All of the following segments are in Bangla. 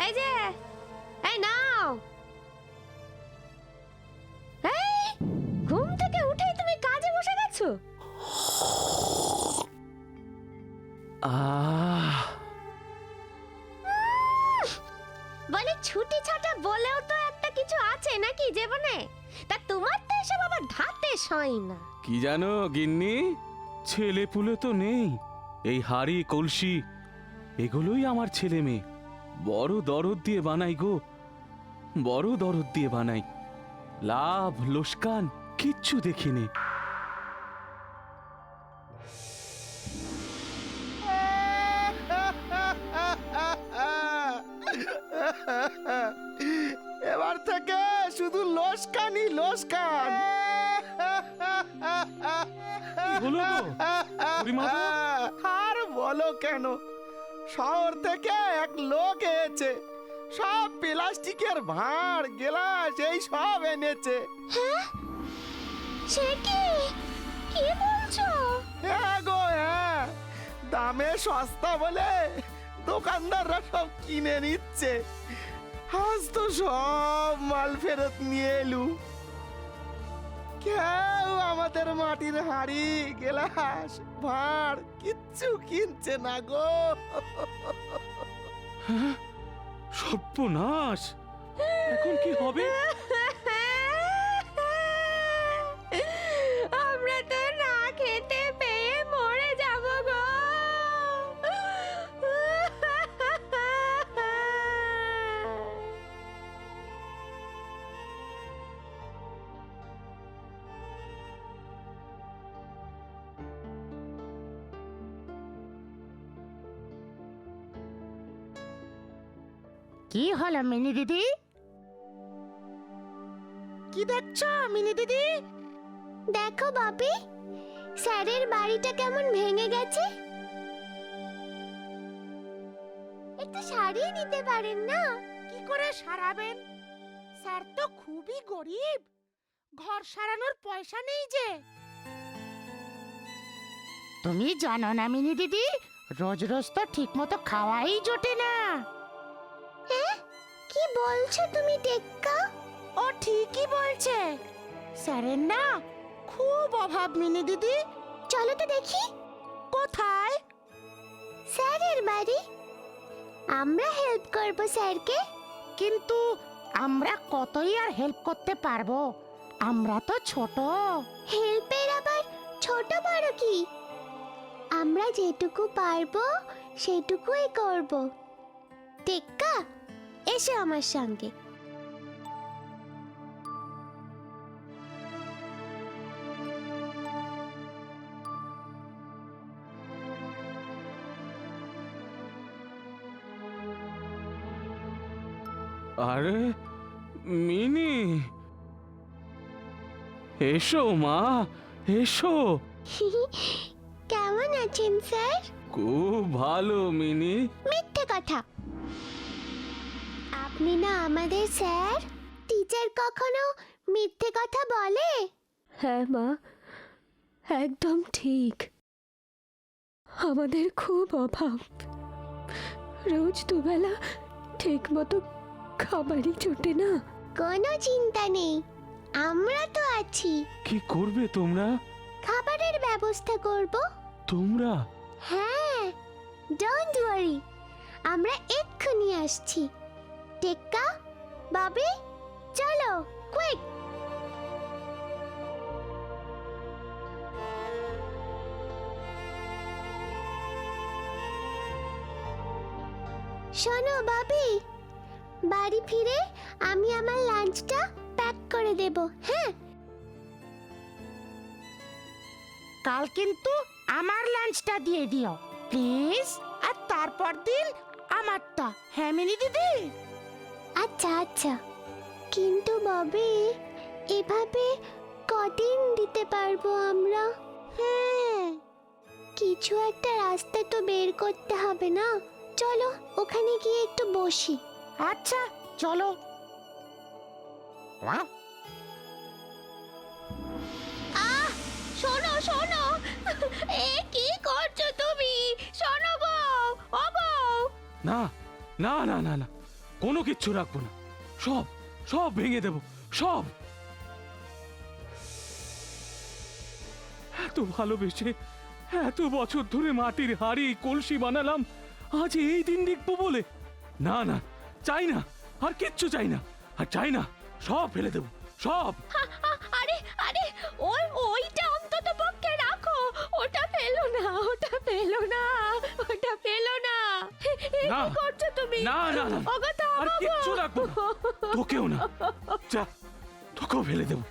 এই যে, এই নাও। এই ঘুম থেকে উঠেই তুমি কাজে বসে গেছো? বলে ছুটি ছাটা বলেও তো একটা কিছু আছে নাকি জীবনে? তা তোমার তো এসব আবার ধাতে সয় না। কি জানো গিন্নি, ছেলে পুলে তো নেই। এই হাড়ি কলসি এগুলোই আমার ছেলে মেয়ে। বড় দরদ দিয়ে বানাই গো, বড় দরদ দিয়ে বানাই। লাভ লোসকান কিচ্ছু দেখিনি। এবার থেকে শুধু লোসকানই লোসকান। হলো গো বুড়িমাতা? আর বলো কেন, শহর থেকে এক লোক এসেছে, সব প্লাস্টিকের ভাঁড় গ্লাস এই সব এনেছে। সে কি? কি বলছো? হ্যাঁ গো হ্যাঁ, দামে সস্তা বলে দোকানদাররা সব কিনে নিচ্ছে। আজ তো সব মাল ফেরত নিয়ে এলু। কেউ আমাদের মাটির হাঁড়ি গ্লাস ভাঁড় কিচ্ছু কিনছে না গো। সর্বনাশ! এখন কি হবে? আমরা তো না খেতে পেয়ে মরে যাব গো। কি হলো মিনি দিদি? কি দেখছো মিনি দিদি? দেখো বাপি, স্যারের বাড়িটা কেমন ভেঙে গেছে। একটু সারিয়ে নিতে পারেন না? কি করে সারাবেন? স্যার তো খুবই গরিব, ঘর সারানোর পয়সা নেই যে। তুমি জানো না মিনি দিদি, রোজ রোজ তো ঠিক মতো খাওয়াই জোটে না। কি বলছো তুমি টেক্কা? ও ঠিকই বলছে, স্যারের না খুব অভাব মিনি দিদি। চলো তো দেখি। কোথায়? স্যারের বাড়ি। আমরা হেল্প করব স্যারকে। কিন্তু আমরা কতই আর হেল্প করতে পারবো, আমরা তো ছোট। হেল্পের আবার ছোট বড় কি? আমরা যেটুকু পারবো সেটুকুই করব। টেক্কা, এসো আমার সঙ্গে। আরে মিনি, এসো মা, এসো। কেমন আছেন স্যার? খুব ভালো মিনি। মিথ্যে কথা। আপনি না আমাদের স্যার? টিচার কখনো মিথ্যে কথা বলে? হ্যাঁ মা, একদম ঠিক। আমাদের খুব অভাব, রোজ দুবেলা ঠিক মতো খাবারই জোটে না। কোনো চিন্তা নেই, আমরা তো আছি। কি করবে তোমরা? খাবারের ব্যবস্থা করব। তোমরা? হ্যাঁ, ডোন্ট ওয়ারি, আমরা এক্ষুনি আসছি। টেক্কা, বাবি, চলো কুইক। শোনো বাবি, বাড়ি ফিরে আমি আমার লাঞ্চটা প্যাক করে দেব। হ্যাঁ, কাল কিন্তু আমার লাঞ্চটা দিয়ে দিও প্লিজ, আর তারপর দিন আমারটা। হ্যাঁ মিনি দিদি? আচ্ছা আচ্ছা। কিন্তু বাবি, এভাবে কদিন দিতে পারবো আমরা? কিছু একটা রাস্তা তো বের করতে হবে না? চলো ওখানে গিয়ে একটু বসি। আচ্ছা চলো। শোনো শোনো, এ কি করছো তুমি? শোনো গো, ও গো। না না না না না, কোনো কিচ্ছু রাখবো না, সব সব ভেঙে দেব, সব। এত ভালোবেসে এত বছর ধরে মাটির হাড়ি কলসি বানালাম, আজ এই দিন দেখবো বলে? না না, চাই না, আর কিচ্ছু চাই না, আর চাই না, সব ফেলে দেব, সব। আরে আরে ওইটা অন্তত পক্ষে রাখো, ওটা ফেলো না, ওটা ফেলো না, ওটা ফেলো না। এ না, কি করছো তুমি? না না না, ওগো তো আর কিচ্ছু রাখবো না, তোকেও না, যা, তোকেও ফেলে দেব।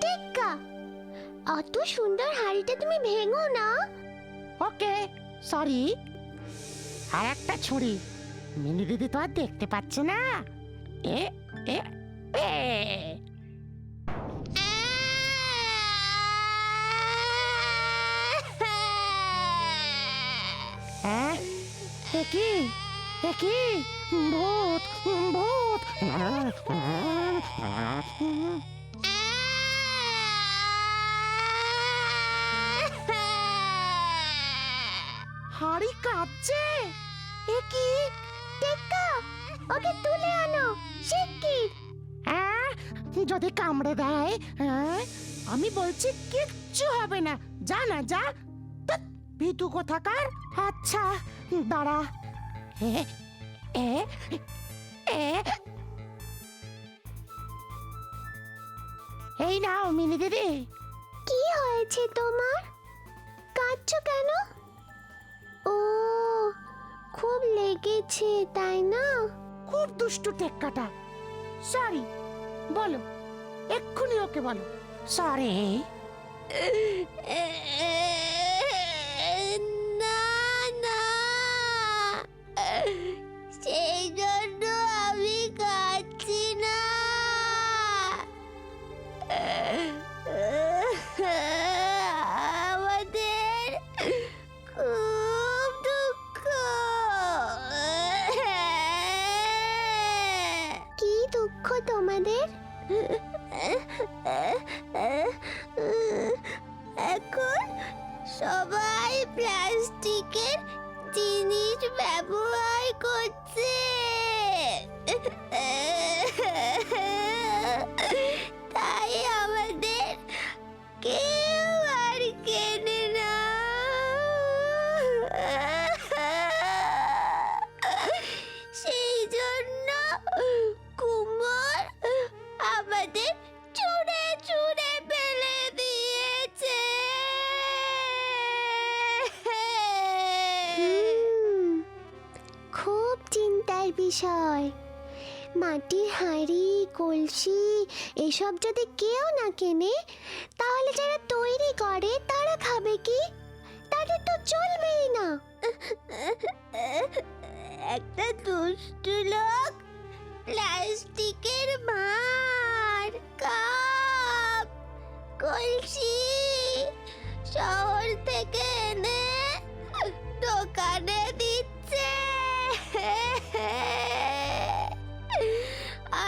টেক্কা, অত সুন্দর হাড়িটা তুমি ভেঙো না। ওকে, সরি। আর একটা ছুরি, মিনি দিদি তো আর দেখতে পাচ্ছে না। এ এ এ হ্যাঁ, এ কি, এ কি, ভূত, ভূত। হাড়ি কাঁপছে, এ কি? টেক্কা, ওকে তুলে আনো শিগগির। হ্যাঁ, যদি কামড়ে দেয়, হ্যাঁ, আমি বলছি কিচ্ছু হবে না, যা না যা। ধ্যাৎ, ভীতু কোথাকার। আচ্ছা দাঁড়া। এ এ এ এই নাও মিনি দিদি। কি হয়েছে তোমার? কাঁদছো কেন? ও, খুব লেগেছে তাই না? খুব দুষ্টু টেক্কাটা। সরি, বলো, এক্ষুনি ওকে বলো সরি। না না, সেই জন্য আমি কাঁদছি না। আমাদের খুব দুঃখ। কি দুঃখ তোমাদের? এখন সবাই প্লাস্টিকের জিনিস ব্যবহার করছে, তাই আমাদের কেউ আর কেনে না। সেই জন্য কুমোর আমাদের চুড়ে চুড়ে ফেলে দিয়েছে। খুব চিন্তার বিষয়। মাটির হাঁড়ি কলসি এসব যদি কেউ না কেনে, তাহলে যারা তৈরি করে তারা খাবে কি? তাদের তো চলবেই না। একটা দুষ্টু লোক প্লাস্টিকের ভাঁড়, কাপ, কলসি শহর থেকে এনে দোকানে দিচ্ছে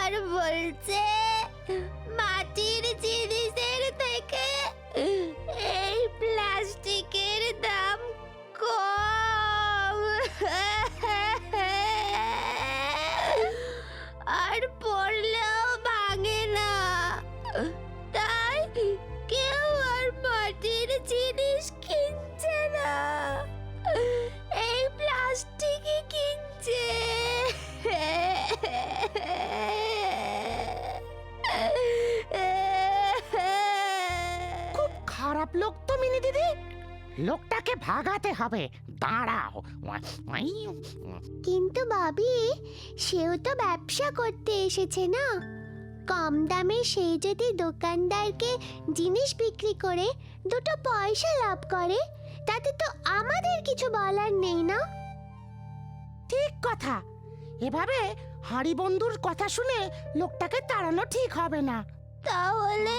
আর বলছে মাটির জিনিসের থেকে এই প্লাস্টিকের দাম কম। আর পড়লেও ভাঙে না, তাই কেউ আর মাটির জিনিস কিনছে না, এই প্লাস্টিকই কিনছে। খুব খারাপ লোক তো মিনি দিদি, লোকটাকে ভাগাতে হবে, দাঁড়াও। কিন্তু ভাবি, সেও তো ব্যবসা করতে এসেছে না, কম দামে সেই যদি দোকানদারকে জিনিস বিক্রি করে দুটো পয়সা লাভ করে, তাতে তো আমাদের কিছু বলার নেই না? ঠিক কথা। এভাবে হাড়ি বন্ধুর কথা শুনে লোকটাকে তাড়ানো ঠিক হবে না। তাহলে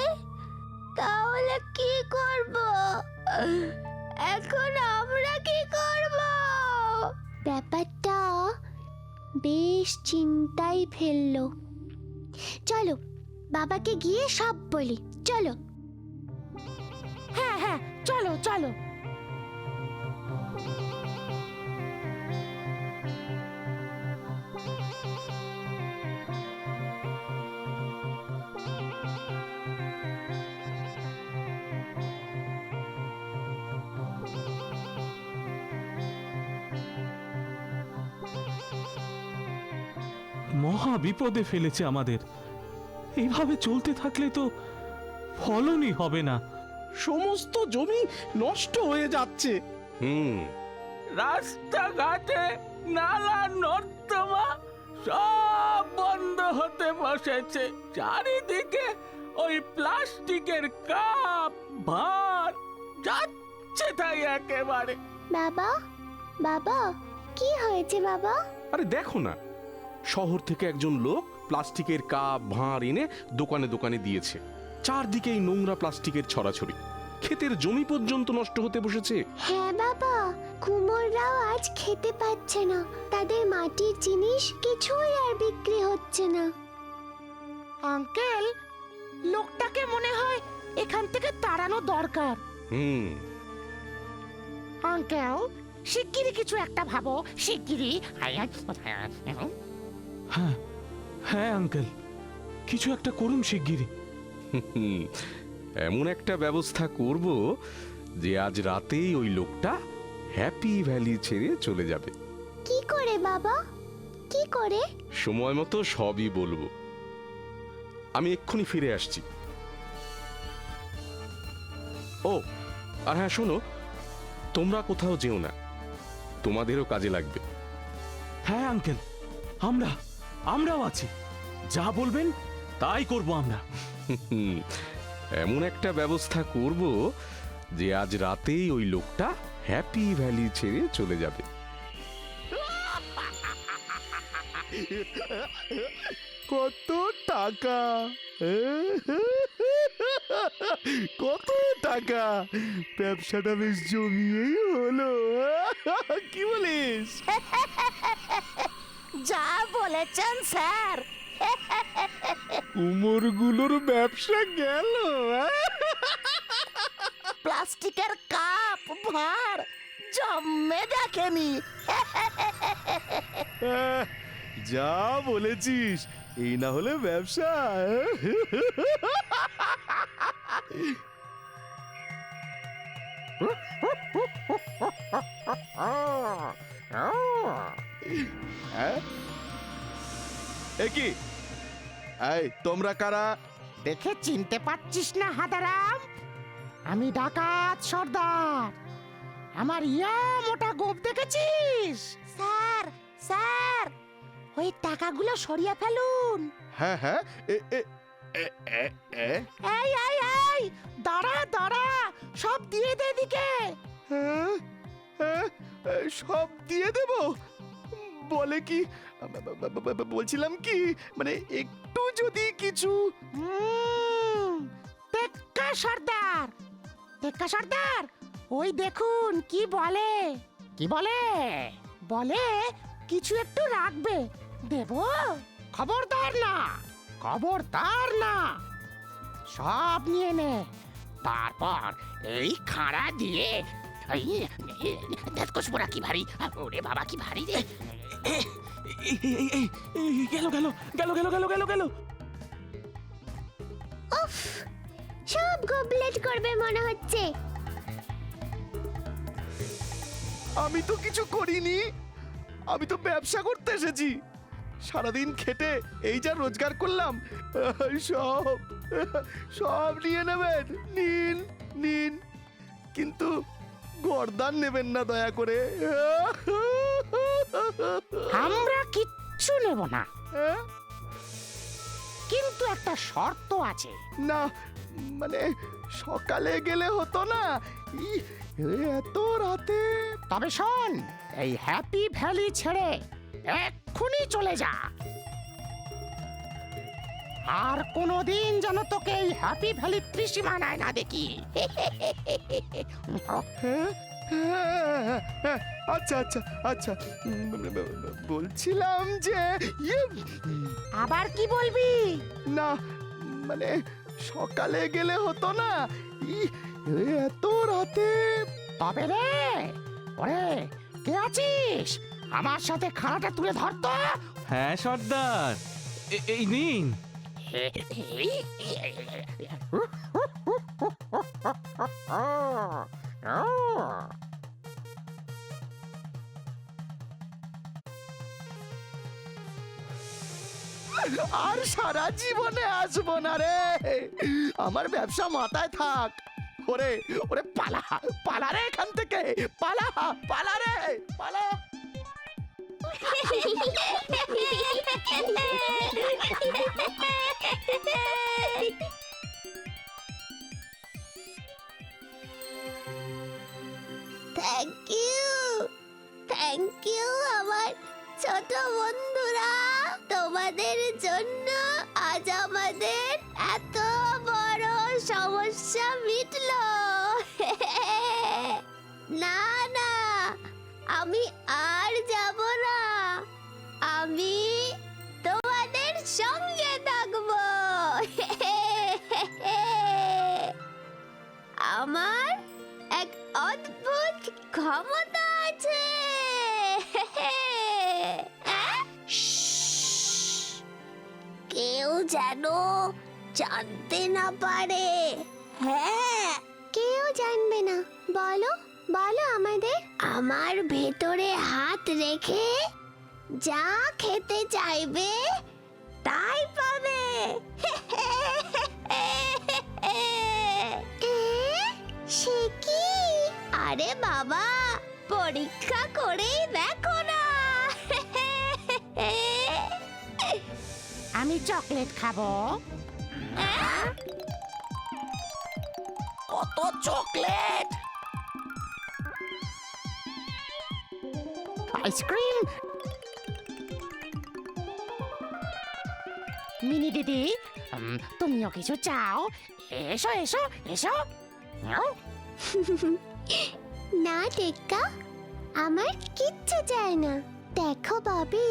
তাহলে কি করব? এখন আমরা কি করব? ব্যাপারটা বেশ চিন্তায় ফেললো। চলো বাবাকে গিয়ে সব বলি, চলো। হ্যাঁ হ্যাঁ, চলো চলো। মহা বিপদে ফেলেছে আমাদের। এইভাবে চলতে থাকলে তো ফলনই হবে না। সমস্ত জমি নষ্ট হয়ে যাচ্ছে। রাস্তাঘাটে নালা নর্দমা সব বন্ধ হতে বসেছে। চারিদিকে ওই প্লাস্টিকের কাপ ভার যাচ্ছে তাই একেবারে। বাবা, বাবা, কি হয়েছে বাবা? আরে দেখো না, শহর থেকে একজন লোক প্লাস্টিকের কাপ ভাঁড় এনে দোকানে দোকানে দিয়েছে। চারদিকে এই নোংরা প্লাস্টিকের ছড়াছড়ি, ক্ষেতের জমি পর্যন্ত নষ্ট হতে বসেছে। হ্যাঁ বাবা, কুমোররাও আজ খেতে পাচ্ছে না। তাদের মাটির জিনিস কিছুই আর বিক্রি হচ্ছে না। আঙ্কেল, লোকটাকে মনে হয় এখান থেকে তাড়ানো দরকার। আঙ্কেল, শিগগিরই কিছু একটা ভাবো, শিগগিরই। হ্যাঁ হ্যাঁ আঙ্কেল, কিছু একটা করুন শিগগিরই। এমন একটা ব্যবস্থা করব যে আজ রাতেই ওই লোকটা হ্যাপি ভ্যালি ছেড়ে চলে যাবে। কি করে বাবা, কি করে? সময় মতো সবই বলবো। আমি এক্ষুনি ফিরে আসছি। ও আর হ্যাঁ শোনো, তোমরা কোথাও যেও না, তোমাদেরও কাজে লাগবে। হ্যাঁ আঙ্কেল, আমরাও আছি। যা বলবেন তাই করব আমরা। এমন একটা ব্যবস্থা করব যে আজ রাতেই ওই লোকটা হ্যাপি ভ্যালি ছেড়ে চলে যাবে। কত টাকা, কত টাকা! ব্যবসাটা বেশ জমিয়েই হলো। কি বলিস? যা বলেছেন স্যার। কুমোরগুলোর ব্যবসা গেল। প্লাস্টিকের কাপ ভাঁড় জন্মে দেখেনি। যা বলেছিস, এই না হলে ব্যবসা। কি এই তোমরা কারা? দেখে চিনতে পারছিস না হাদারাম? আমি ডাকাত সর্দার। আমার ইয়া মোটা গোপ দেখেছিস? স্যার, স্যার, ওই টাকাগুলো সরিয়ে ফেলুন। হ্যাঁ হ্যাঁ, এই এই এই, দাঁড়া দাঁড়া, সব দিয়ে দে দিকে। হ্যাঁ, হ্যাঁ, সব দিয়ে দেব বলে কি? বলছিলাম কি, মানে একটু যদি কিছু। টেক্কা সর্দার, টেক্কা সর্দার, ওই দেখুন কি বলে। কি বলে? বলে কিছু একটু রাখবে। দেব? খবরদার না, খবরদার না, সব নিয়ে নে। তারপর এই খাড়া দিয়ে কসমোরা কি ভারী, ওরে বাবা কি ভারী রে। গেল গেল গেল গেল গেল গেল গেল। উফ, সব গবলেট করবে মনে হচ্ছে। আমি তো কিছু করিনি, আমি তো ব্যবসা করতে এসেছি। সারাদিন খেটে এই যা রোজগার করলাম, সব সব নিয়ে নেবেন। নিন নিন, কিন্তু গর্দান নেবেন না দয়া করে। আমরা কিচ্ছু নেব না, কিন্তু কিন্তু একটা শর্ত আছে। না মানে সকালে গেলে হতো না? এত রাতে? তবে শোন, এই হ্যাপি ভ্যালি ছেড়ে এক্ষুনি চলে যা। আর কোনোদিন যেন তোকে এই হ্যাপি ভ্যালির ত্রিসীমানায় না দেখি। আচ্ছা আচ্ছা আচ্ছা, বলছিলাম যে আবার কি বলবি? না মানে সকালে গেলে হতো না? এত রাতে? তবে রে, ওরে কে আছিস? আমার সাথে খানাটা তুলে ধর তো। হ্যাঁ সর্দার, এই নিন। আর সারা জীবনে আসবো না রে, আমার ব্যবসা মাথায় থাক। ওরে ওরে পালা পালা রে এখান থেকে, পালা পালা রে পালা। থ্যাংক ইউ আমার ছোট বন্ধুরা, তোমাদের জন্য আজ আমাদের এত বড় সমস্যা মিটলো। না না, আমি আর যাব না, আমি তোমাদের সঙ্গে থাকবো। আমার এক অদ্ভুত ক্ষমতা আছে। কেউ যেন জানতে না পারে। হ্যাঁ, কেউ জানবে না। বলো বলো আমাদের। আমার ভেতরে হাত রেখে যা খেতে চাইবে তাই পাবে। সে কি? আরে বাবা, পরীক্ষা করেই দেখো না। আমি চকলেট খাবো। কত চকলেট! আইসক্রিম। মিনি দিদি, তুমিও কিছু চাও? এসো এসো এসো। না টেক্কা, আমার কিচ্ছু চাই না। দেখো বাবি,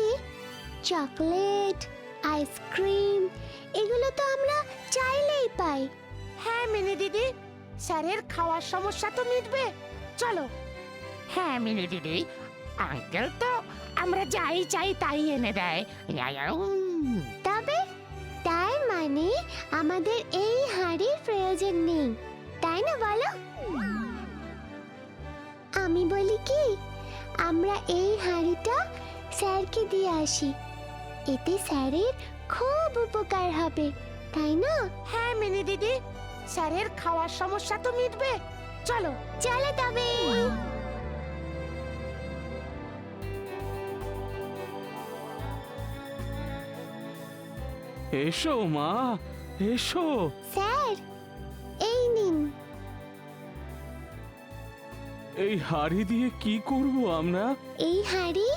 চকলেট, আইসক্রিম এগুলো তো আমরা চাইলেই পাই। হ্যাঁ মিনি দিদি, স্যারের খাওয়ার সমস্যা তো মিটবে। চলো। হ্যাঁ মিনি দিদি, আঙ্কেল তো আমরা যাই চাই তাই এনে দেয়। তবে তার মানে আমাদের এই হাঁড়ির প্রয়োজন নেই, তাই না বলো? আমি বলি কি, আমরা এই হাঁড়িটা স্যারকে দিয়ে আসি, এতে স্যারের খুব উপকার হবে, তাই না? হ্যাঁ মিনি দিদি, স্যারের খাওয়ার সমস্যা তো মিটবে। চলো চলো তবে। এসো মা, এসো। স্যার, এই নিন। এই হাড়ি দিয়ে কি করব আমরা? এই হাঁড়ি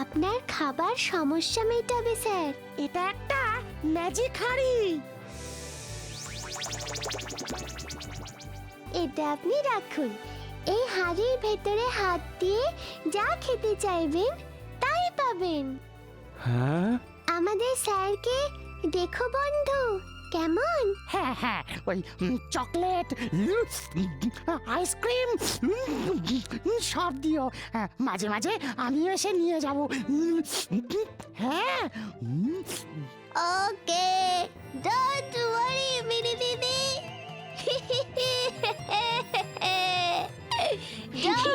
আপনার খাবার সমস্যা মেটাবে স্যার। এটা একটা ম্যাজিক হাঁড়ি। এটা আপনি রাখুন। এই হাঁড়ির ভেতরে হাত দিয়ে যা খেতে চাইবেন তাই পাবেন। হ্যাঁ, আমাদের স্যারকে দেখো বন্ধু, কেমন? হ্যাঁ হ্যাঁ, ওই চকলেট, আইসক্রিম সব দিও। মাঝে মাঝে আমিও এসে নিয়ে যাব। হ্যাঁ। ওকে, ডোন্ট ওয়ারি মিনি দিদি। Don't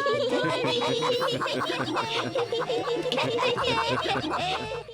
worry.